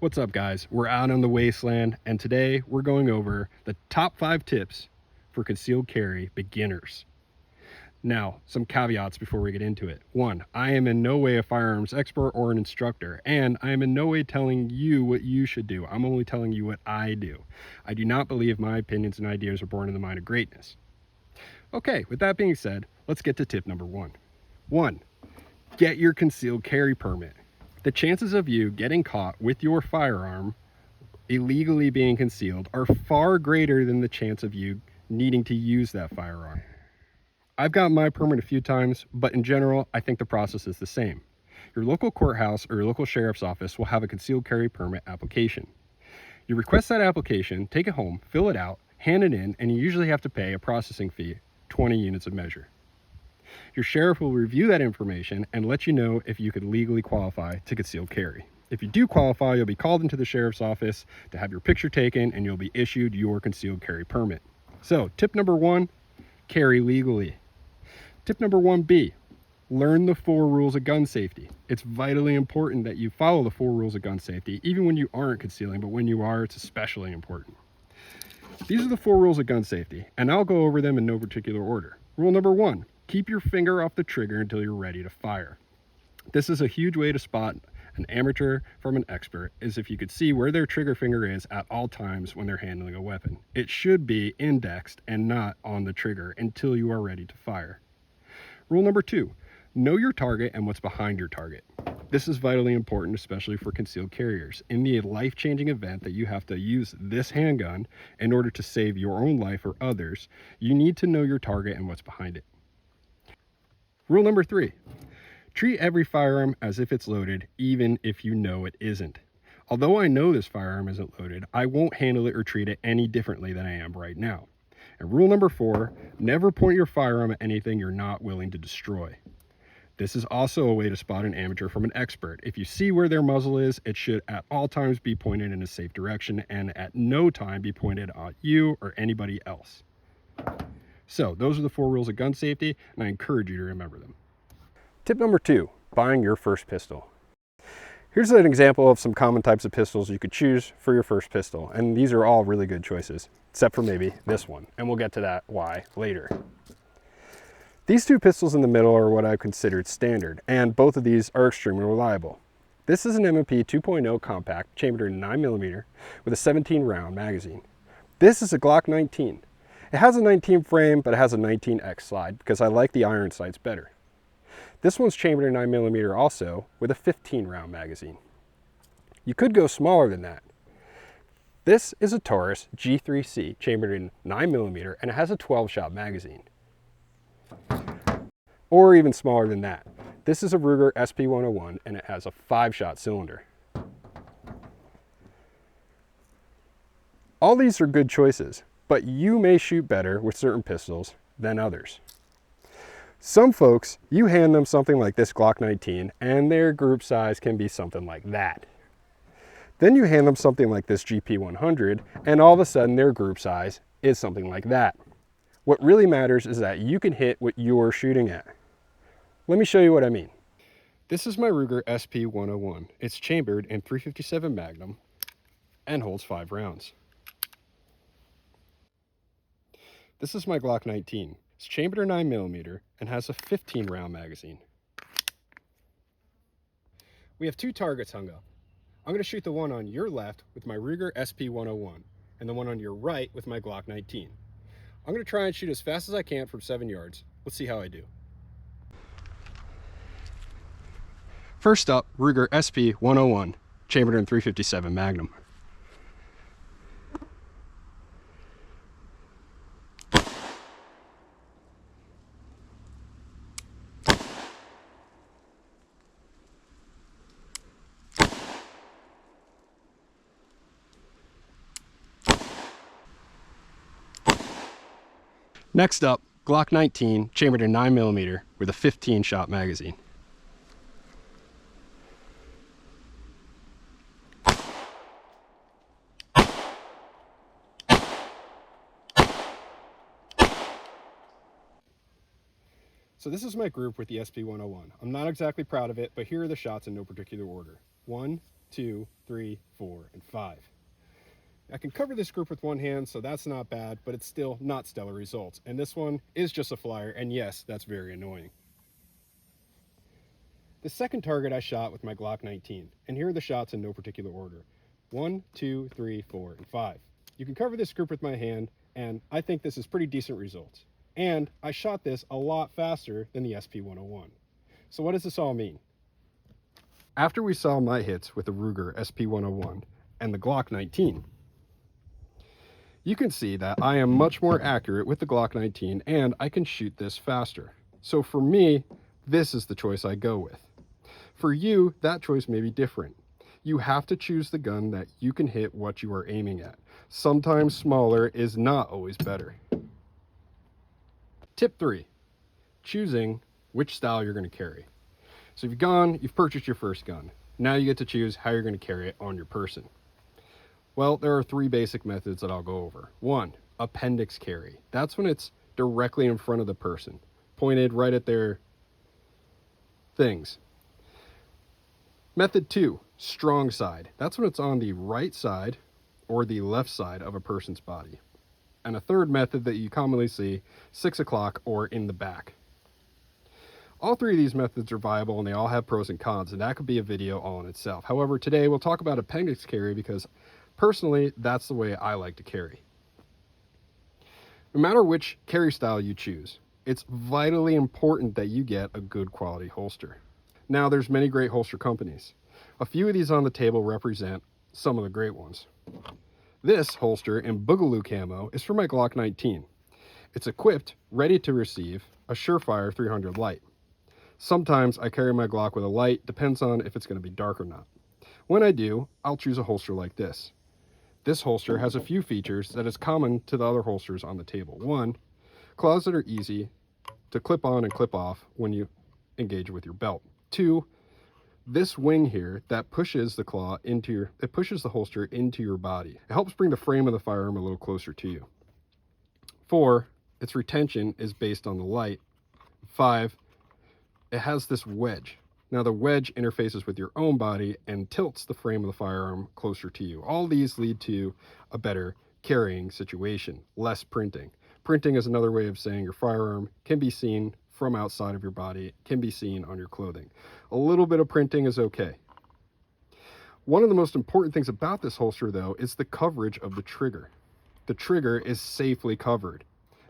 What's up, guys? We're out on the wasteland, and today we're going over the top 5 tips for concealed carry beginners. Now, some caveats before we get into it. 1, I am in no way a firearms expert or an instructor, and I am in no way telling you what you should do. I'm only telling you what I do. I do not believe my opinions and ideas are born in the mind of greatness. Okay, with that being said, let's get to tip number 1. 1, get your concealed carry permit. The chances of you getting caught with your firearm illegally being concealed are far greater than the chance of you needing to use that firearm. I've gotten my permit a few times, but in general, I think the process is the same. Your local courthouse or your local sheriff's office will have a concealed carry permit application. You request that application, take it home, fill it out, hand it in, and you usually have to pay a processing fee, 20 units of measure. Your sheriff will review that information and let you know if you could legally qualify to concealed carry. If you do qualify, you'll be called into the sheriff's office to have your picture taken and you'll be issued your concealed carry permit. So, tip number 1, carry legally. Tip number 1B, learn the 4 rules of gun safety. It's vitally important that you follow the 4 rules of gun safety, even when you aren't concealing, but when you are, it's especially important. These are the 4 rules of gun safety, and I'll go over them in no particular order. Rule number 1, keep your finger off the trigger until you're ready to fire. This is a huge way to spot an amateur from an expert, is if you could see where their trigger finger is at all times when they're handling a weapon. It should be indexed and not on the trigger until you are ready to fire. Rule number 2, know your target and what's behind your target. This is vitally important, especially for concealed carriers. In the life-changing event that you have to use this handgun in order to save your own life or others, you need to know your target and what's behind it. Rule number 3, treat every firearm as if it's loaded, even if you know it isn't. Although I know this firearm isn't loaded, I won't handle it or treat it any differently than I am right now. And rule number 4, never point your firearm at anything you're not willing to destroy. This is also a way to spot an amateur from an expert. If you see where their muzzle is, it should at all times be pointed in a safe direction and at no time be pointed at you or anybody else. So those are the 4 rules of gun safety, and I encourage you to remember them. Tip number 2, buying your first pistol. Here's an example of some common types of pistols you could choose for your first pistol, and these are all really good choices, except for maybe this one, and we'll get to that why later. These 2 pistols in the middle are what I've considered standard, and both of these are extremely reliable. This is an M&P 2.0 compact chambered in 9mm with a 17 round magazine. This is a Glock 19. It has a 19 frame, but it has a 19X slide because I like the iron sights better. This one's chambered in 9mm also with a 15 round magazine. You could go smaller than that. This is a Taurus G3C chambered in 9mm and it has a 12-shot magazine. Or even smaller than that. This is a Ruger SP101 and it has a 5-shot cylinder. All these are good choices, but you may shoot better with certain pistols than others. Some folks, you hand them something like this Glock 19 and their group size can be something like that. Then you hand them something like this GP100 and all of a sudden their group size is something like that. What really matters is that you can hit what you're shooting at. Let me show you what I mean. This is my Ruger SP101. It's chambered in .357 Magnum and holds 5 rounds. This is my Glock 19. It's chambered in 9mm and has a 15 round magazine. We have 2 targets hung up. I'm going to shoot the one on your left with my Ruger SP101 and the one on your right with my Glock 19. I'm going to try and shoot as fast as I can from 7 yards. Let's see how I do. First up, Ruger SP101, chambered in .357 Magnum. Next up, Glock 19, chambered in 9mm with a 15-shot magazine. So this is my group with the SP101. I'm not exactly proud of it, but here are the shots in no particular order. 1, 2, 3, 4, and 5. I can cover this group with one hand, so that's not bad, but it's still not stellar results. And this one is just a flyer, and yes, that's very annoying. The second target I shot with my Glock 19, and here are the shots in no particular order. 1, 2, 3, 4, and 5. You can cover this group with my hand, and I think this is pretty decent results. And I shot this a lot faster than the SP101. So what does this all mean? After we saw my hits with the Ruger SP101 and the Glock 19, you can see that I am much more accurate with the Glock 19 and I can shoot this faster. So for me, this is the choice I go with. For you, that choice may be different. You have to choose the gun that you can hit what you are aiming at. Sometimes smaller is not always better. Tip 3, choosing which style you're going to carry. So you've purchased your first gun. Now you get to choose how you're going to carry it on your person. Well, there are 3 basic methods that I'll go over. 1, appendix carry. That's when it's directly in front of the person, pointed right at their things. Method 2, strong side. That's when it's on the right side or the left side of a person's body. And a third method that you commonly see, 6 o'clock or in the back. All 3 of these methods are viable and they all have pros and cons, and that could be a video all in itself. However, today we'll talk about appendix carry because personally, that's the way I like to carry. No matter which carry style you choose, it's vitally important that you get a good quality holster. Now, there's many great holster companies. A few of these on the table represent some of the great ones. This holster in Boogaloo camo is for my Glock 19. It's equipped, ready to receive, a Surefire 300 light. Sometimes I carry my Glock with a light, depends on if it's going to be dark or not. When I do, I'll choose a holster like this. This holster has a few features that is common to the other holsters on the table. 1, claws that are easy to clip on and clip off when you engage with your belt. 2, this wing here that pushes the pushes the holster into your body. It helps bring the frame of the firearm a little closer to you. 4, its retention is based on the light. 5, it has this wedge. Now the wedge interfaces with your own body and tilts the frame of the firearm closer to you. All these lead to a better carrying situation, less printing. Printing is another way of saying your firearm can be seen from outside of your body, can be seen on your clothing. A little bit of printing is okay. One of the most important things about this holster though is the coverage of the trigger. The trigger is safely covered.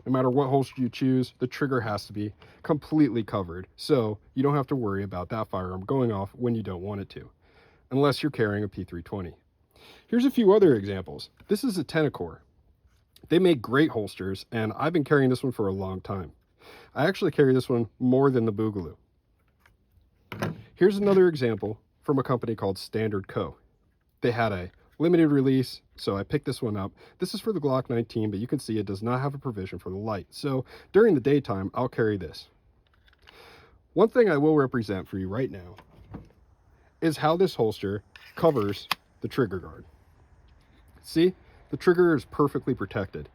No matter what holster you choose, the trigger has to be completely covered, so you don't have to worry about that firearm going off when you don't want it to, unless you're carrying a P320. Here's a few other examples. This is a Tenacore. They make great holsters, and I've been carrying this one for a long time. I actually carry this one more than the Boogaloo. Here's another example from a company called Standard Co. They had a limited release, so I picked this one up. This is for the Glock 19, but you can see it does not have a provision for the light. So during the daytime, I'll carry this. One thing I will represent for you right now is how this holster covers the trigger guard. See, the trigger is perfectly protected.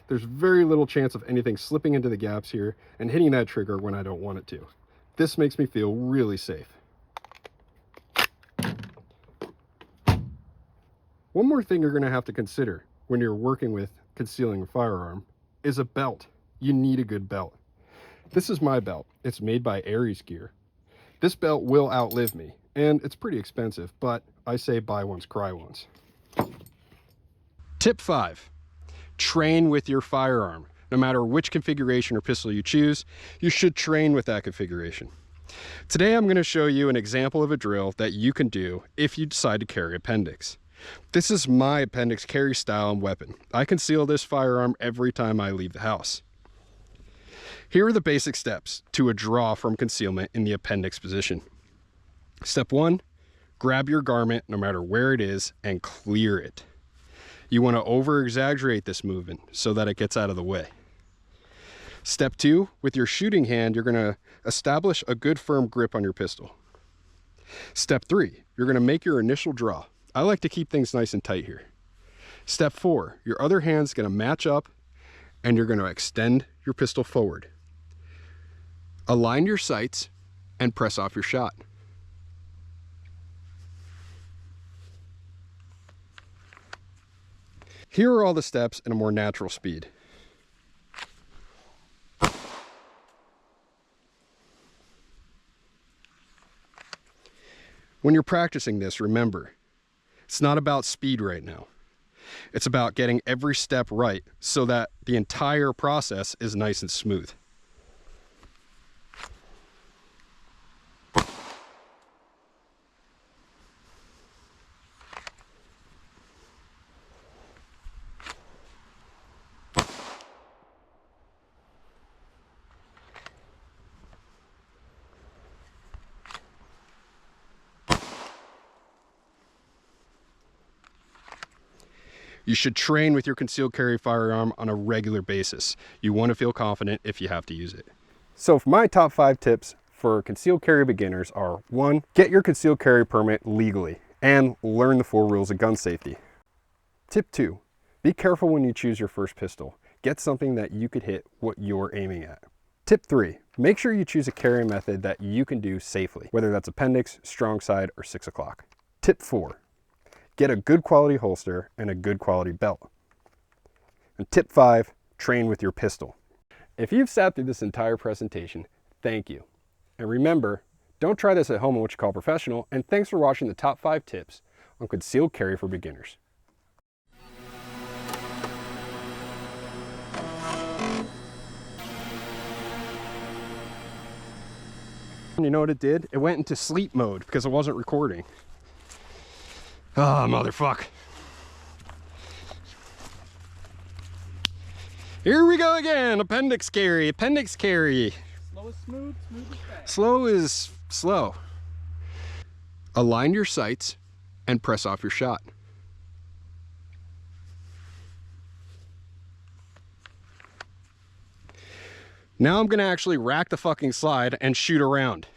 There's very little chance of anything slipping into the gaps here and hitting that trigger when I don't want it to. This makes me feel really safe. One more thing you're going to have to consider when you're working with concealing a firearm is a belt. You need a good belt. This is my belt. It's made by Aries Gear. This belt will outlive me, and it's pretty expensive, but I say buy once, cry once. Tip 5, train with your firearm. No matter which configuration or pistol you choose, you should train with that configuration. Today I'm going to show you an example of a drill that you can do if you decide to carry appendix. This is my appendix carry style and weapon. I conceal this firearm every time I leave the house. Here are the basic steps to a draw from concealment in the appendix position. Step 1, grab your garment no matter where it is and clear it. You want to over-exaggerate this movement so that it gets out of the way. Step 2, with your shooting hand, you're going to establish a good firm grip on your pistol. Step 3, you're going to make your initial draw. I like to keep things nice and tight here. Step 4, your other hand's going to match up and you're going to extend your pistol forward. Align your sights and press off your shot. Here are all the steps in a more natural speed. When you're practicing this, remember, it's not about speed right now. It's about getting every step right so that the entire process is nice and smooth. You should train with your concealed carry firearm on a regular basis. You want to feel confident if you have to use it. So for my top 5 tips for concealed carry beginners are: 1, get your concealed carry permit legally and learn the 4 rules of gun safety. Tip 2, be careful when you choose your first pistol. Get something that you could hit what you're aiming at. Tip 3, make sure you choose a carry method that you can do safely, whether that's appendix, strong side, or 6 o'clock. Tip 4, get a good quality holster and a good quality belt. And tip 5, train with your pistol. If you've sat through this entire presentation, thank you. And remember, don't try this at home on what you call professional, and thanks for watching the top 5 tips on concealed carry for beginners. You know what it did? It went into sleep mode because it wasn't recording. Ah, motherfuck. Here we go again. Appendix carry, appendix carry. Slow is smooth, smooth is fast. Slow is slow. Align your sights and press off your shot. Now I'm gonna actually rack the fucking slide and shoot around.